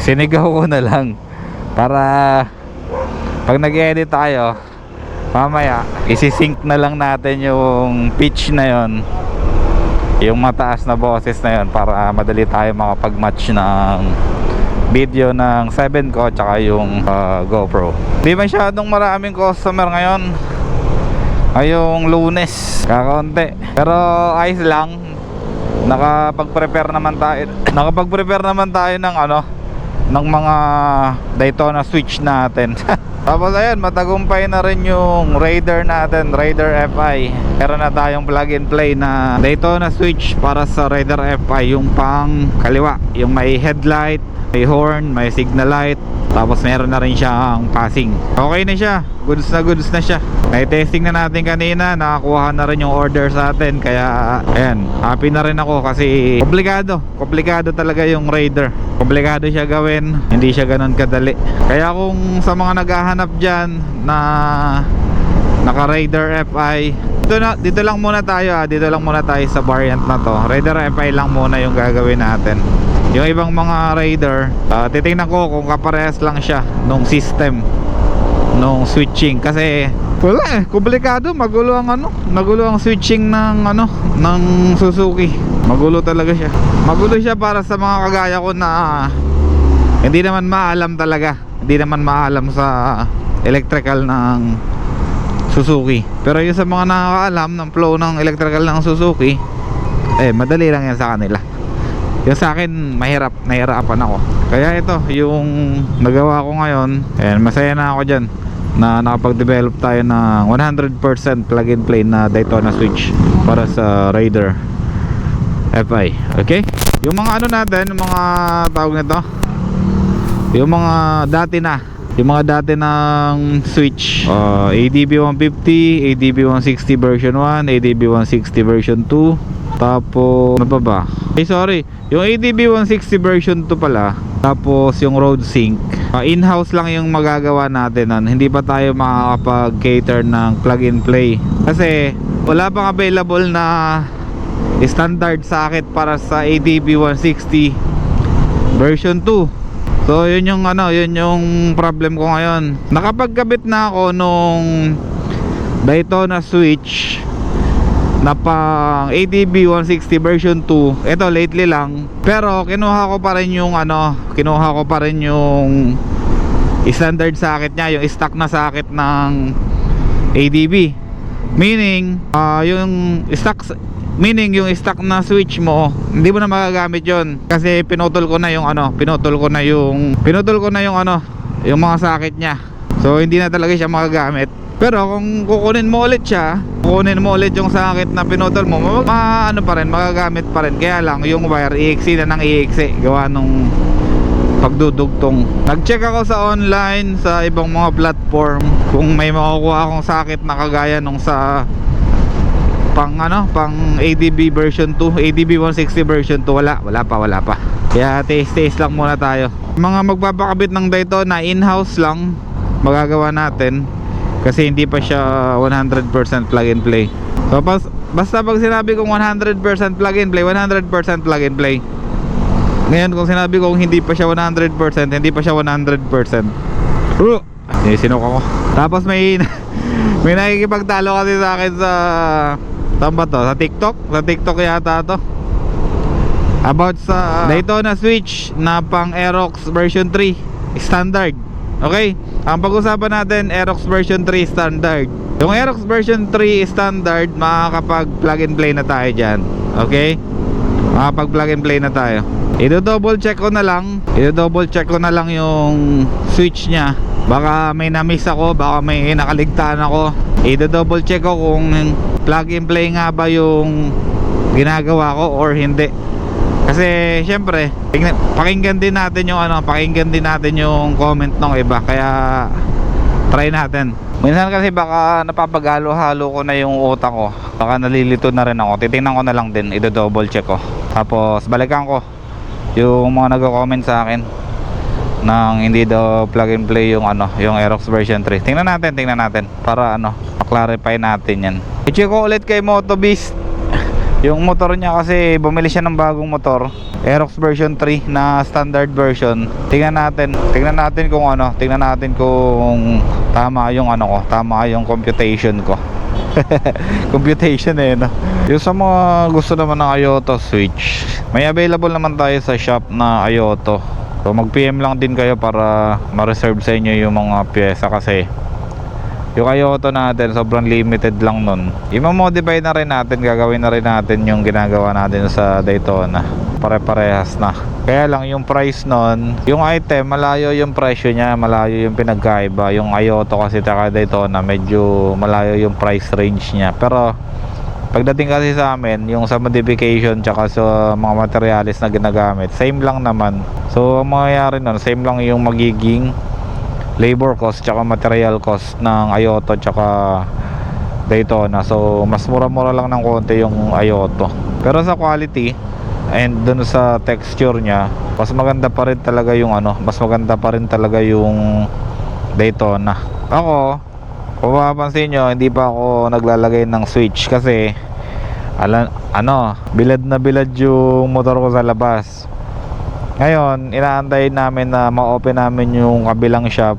Sinigaw ko na lang para pag nag-edit tayo mamaya isi-sync na lang natin yung pitch na yon, yung mataas na boses na yon, para madali tayo makapag-match ng video ng 7 ko tsaka yung GoPro. Di masyadong maraming customer ngayon, ngayong Lunes, kakaunti, pero ayos lang. Nakapag-prepare naman tayo ng ano, ng mga Daytona switch natin. Tapos ayan, matagumpay na rin yung Raider natin, Raider FI. Meron na tayong plug and play na Daytona switch para sa Raider FI, yung pang kaliwa, yung may headlight, may horn, may signal light. Tapos meron na rin siyang passing. Okay na siya, goods na siya. May testing na natin kanina, nakakuha na rin yung order sa atin. Kaya ayan, happy na rin ako kasi komplikado talaga yung Raider. Komplikado siya gawin, hindi siya ganun kadali. Kaya kung sa mga naghahanap dyan na naka Raider FI, dito lang muna tayo sa variant na to. Raider FI lang muna yung gagawin natin. Yung ibang mga Raider, titingnan ko kung kaparehas lang siya nung system, nung switching. Kasi wala komplikado, magulo ang switching ng Suzuki. Magulo talaga siya. Magulo siya para sa mga kagaya ko na hindi naman maalam talaga. Hindi naman maalam sa electrical ng Suzuki. Pero yung sa mga nakakaalam ng flow ng electrical ng Suzuki, madali lang yan sa kanila. Yung sa akin, nahirapan ako. Kaya ito, yung nagawa ko ngayon, masaya na ako dyan na nakapag-develop tayo ng 100% plug and play na Daytona switch para sa Raider FI. Okay? Yung mga natin, yung mga tawag nito, yung mga dati ng switch, ADB 150, ADB 160 version 1, ADB 160 version 2. Tapos ano pa ba? Yung ADB 160 version 2 pala. Tapos yung road sync, in-house lang yung magagawa natin nun. Hindi pa tayo makakapag-cater ng plug and play kasi wala pang available na standard socket para sa ADB 160 version 2. So yun yung problem ko ngayon. Nakapagkabit na ako nung Daytona switch na pang ADB 160 version 2. Ito lately lang. Pero kinuha ko pa rin yung standard socket niya, yung stock na socket ng ADB. Meaning yung stock na switch mo, hindi mo na magagamit yon kasi pinutol ko na yung yung mga socket niya. So hindi na talaga siya magagamit. Pero kung kukunin mo ulit yung socket na pinutol mo, magagamit pa rin. Kaya lang yung wire iiksi na ng iiksi gawa nung pagdudugtong. Nag-check ako sa online, sa ibang mga platform, kung may makukuha akong socket na kagaya nung sa pang ADB version 2, ADB 160 version 2. Wala pa. Kaya taste lang muna tayo. Mga magpapakabit ng Daytona, in-house lang magagawa natin kasi hindi pa siya 100% plug and play. So basta pag sinabi kong 100% plug and play, 100% plug and play. Ngayon kung sinabi kong hindi pa siya 100%, hindi pa siya 100%. Sinok ako. Tapos may nakikipagtalo kasi sa akin sa sa TikTok yata to, about sa Daytona switch na pang Aerox version 3 standard. Okay, ang pag-usapan natin Aerox version 3 standard. Yung Aerox version 3 standard, makakapag plug and play na tayo dyan. Okay, makakapag plug and play na tayo. I-double check ko na lang yung switch nya. Baka may na-miss ako, baka may nakaligtaan ako. I-double check ko kung plug and play nga ba yung ginagawa ko or hindi. Kasi syempre pakinggan din natin yung comment ng iba. Kaya try natin. Minsan kasi baka napapagalo-halo ko na yung utak ko, baka nalilito na rin ako. Titingnan ko na lang din, i-double check ko. Tapos balikan ko yung mga nagko-comment sa akin nang hindi daw plug and play yung yung Aerox version 3. Tingnan natin para ma-clarify natin yan. I-check ko ulit kay Motobeast Yung motor niya kasi bumili siya ng bagong motor, Aerox version 3 na standard version. Tingnan natin kung ano, tingnan natin kung tama yung ano ko, tama yung computation ko. Computation no. Yung sa mga gusto naman ng Ayoto switch, may available naman tayo sa shop na Ayoto. So mag PM lang din kayo para ma-reserve sa inyo yung mga pyesa kasi yung Ayoto natin sobrang limited lang nun. I-modify na rin natin, gagawin na rin natin yung ginagawa natin sa Daytona. Pare-parehas na. Kaya lang yung price nun, yung item malayo yung presyo niya, malayo yung pinagkaiba. Yung Ayoto kasi taka Daytona medyo malayo yung price range niya. Pero pagdating kasi sa amin, yung sa modification tsaka sa mga materials na ginagamit, same lang naman. So ang mangyayari nun, same lang yung magiging labor cost tsaka material cost ng Ayoto tsaka Daytona. So mas mura-mura lang ng konti yung Ayoto. Pero sa quality and dun sa texture nya, mas maganda pa rin talaga yung ano, mas maganda pa rin talaga yung Daytona. Ako, kung mapapansin nyo, hindi pa ako naglalagay ng switch kasi bilad na bilad yung motor ko sa labas. Ngayon, inaantay namin na ma-open namin yung kabilang shop.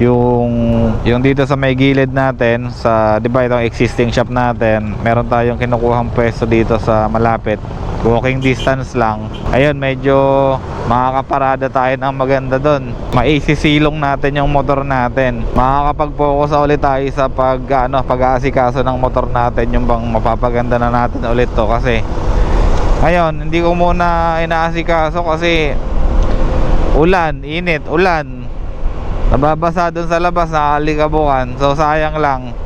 Yung dito sa may gilid natin, sa 'di ba itong existing shop natin, meron tayong kinukuhang pwesto dito sa malapit. Walking distance lang. Ayun, medyo makakaparada tayo ng maganda doon. Maisisilong natin yung motor natin. Makakapag-focus ulit tayo sa pag-aasikaso ng motor natin, yung bang mapapaganda na natin ulit to kasi ngayon, hindi ko muna inaasikaso kasi init, ulan. Nababasa dun sa labas, nakaalikabukan. So sayang lang.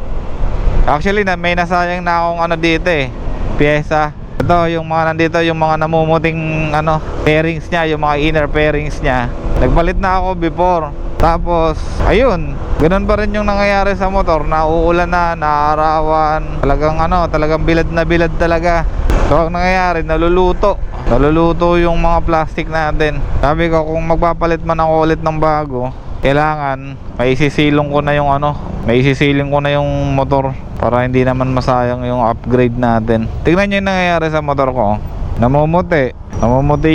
Actually, may nasayang na akong dito pyesa. Ito, yung mga nandito, yung mga namumuting pairings niya, yung mga inner pairings niya. Nagpalit na ako before. Tapos, ayun, ganun pa rin yung nangyayari sa motor. Nauulan na, naaarawan. Talagang bilad na bilad talaga. So ang nangyayari, naluluto yung mga plastic natin. Sabi ko, kung magpapalit man ako ulit ng bago, kailangan maisisilong ko na yung motor para hindi naman masayang yung upgrade natin. Tingnan nyo yung nangyayari sa motor ko. Namumuti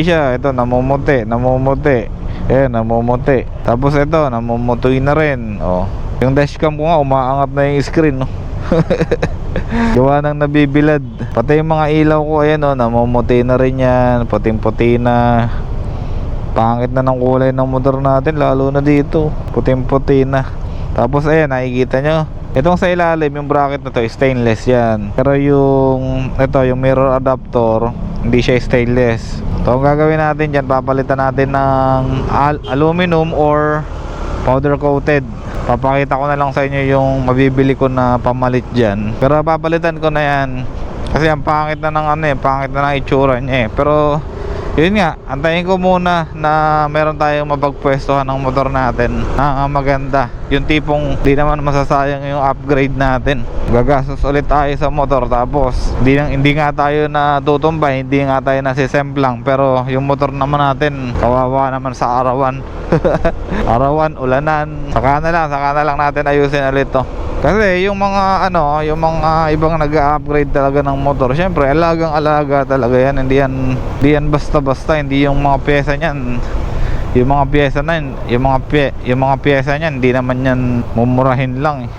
siya. Ito, namumuti. Namumuti. Tapos ito, namumutuin na rin. Yung dashcam ko nga, umaangat na yung screen, no? Gawa nang nabibilad. Pati yung mga ilaw ko, ayan namumuti na rin yan. Puting-puti na. Pangit na ng kulay ng motor natin, lalo na dito. Puting-puti na. Tapos ayan, nakikita nyo, itong sa ilalim, yung bracket na to, stainless yan. Pero yung mirror adapter, hindi siya stainless. So ang gagawin natin dyan, papalitan natin ng aluminum or powder coated. Papakita ko na lang sa inyo yung mabibili ko na pamalit dyan. Pero papalitan ko na yan kasi ang pangit na pangit na ng itsura niya Pero yun nga, antayin ko muna na meron tayong mapagpwestohan ng motor natin na maganda. Yung tipong di naman masasayang yung upgrade natin. Gagastos ulit tayo sa motor tapos hindi nga tayo na tutumbay, hindi nga tayo nasisemplang. Pero yung motor naman natin, kawawa naman sa arawan. Arawan, ulanan. Saka na lang natin ayusin ulit to. Kasi yung mga ibang nag-upgrade talaga ng motor, syempre alagang-alaga talaga yan. Hindi yan basta-basta, hindi yung mga pyesa niyan. Yung mga pyesa niyan, hindi naman yan mumurahin lang.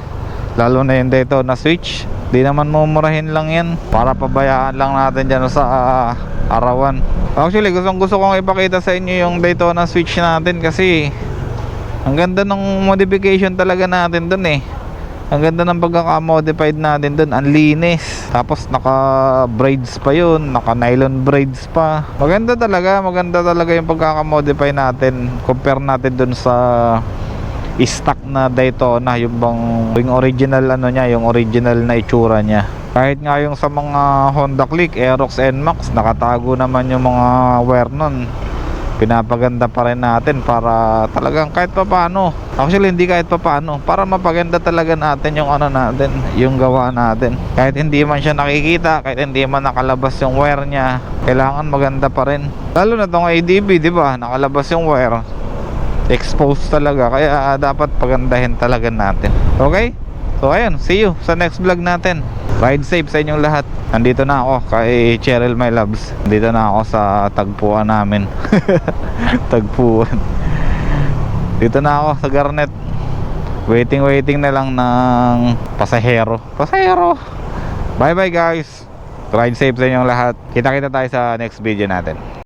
Lalo na yung Daytona switch, hindi naman mumurahin lang yan. Para pabayaan lang natin diyan sa arawan. Actually, gusto kong ipakita sa inyo yung Daytona switch natin kasi ang ganda ng modification talaga natin dun Ang ganda ng pagkaka-modified natin dun. Ang linis. Tapos naka-braids pa yun. Naka-nylon braids pa. Maganda talaga yung pagkaka-modify natin. Compare natin dun sa stock na Daytona. Yung original yung original na itsura niya. Kahit nga yung sa mga Honda Click, Aerox NMAX, nakatago naman yung mga wear nun. Pinapaganda pa rin natin para talagang kahit pa paano. Actually hindi kahit pa paano, para mapaganda talaga natin yung natin, yung gawa natin. Kahit hindi man siya nakikita, kahit hindi man nakalabas yung wear niya, kailangan maganda pa rin. Lalo na tong ADB, di ba? Nakalabas yung wear. Exposed talaga, kaya dapat pagandahin talaga natin. Okay? So ayun, see you sa next vlog natin. Ride safe sa inyong lahat. Nandito na ako kay Cheryl My Loves. Nandito na ako sa tagpuan namin. Tagpuan. Dito na ako sa Garnet. Waiting na lang ng pasahero. Bye bye guys. Ride safe sa inyong lahat. Kita-kita tayo sa next video natin.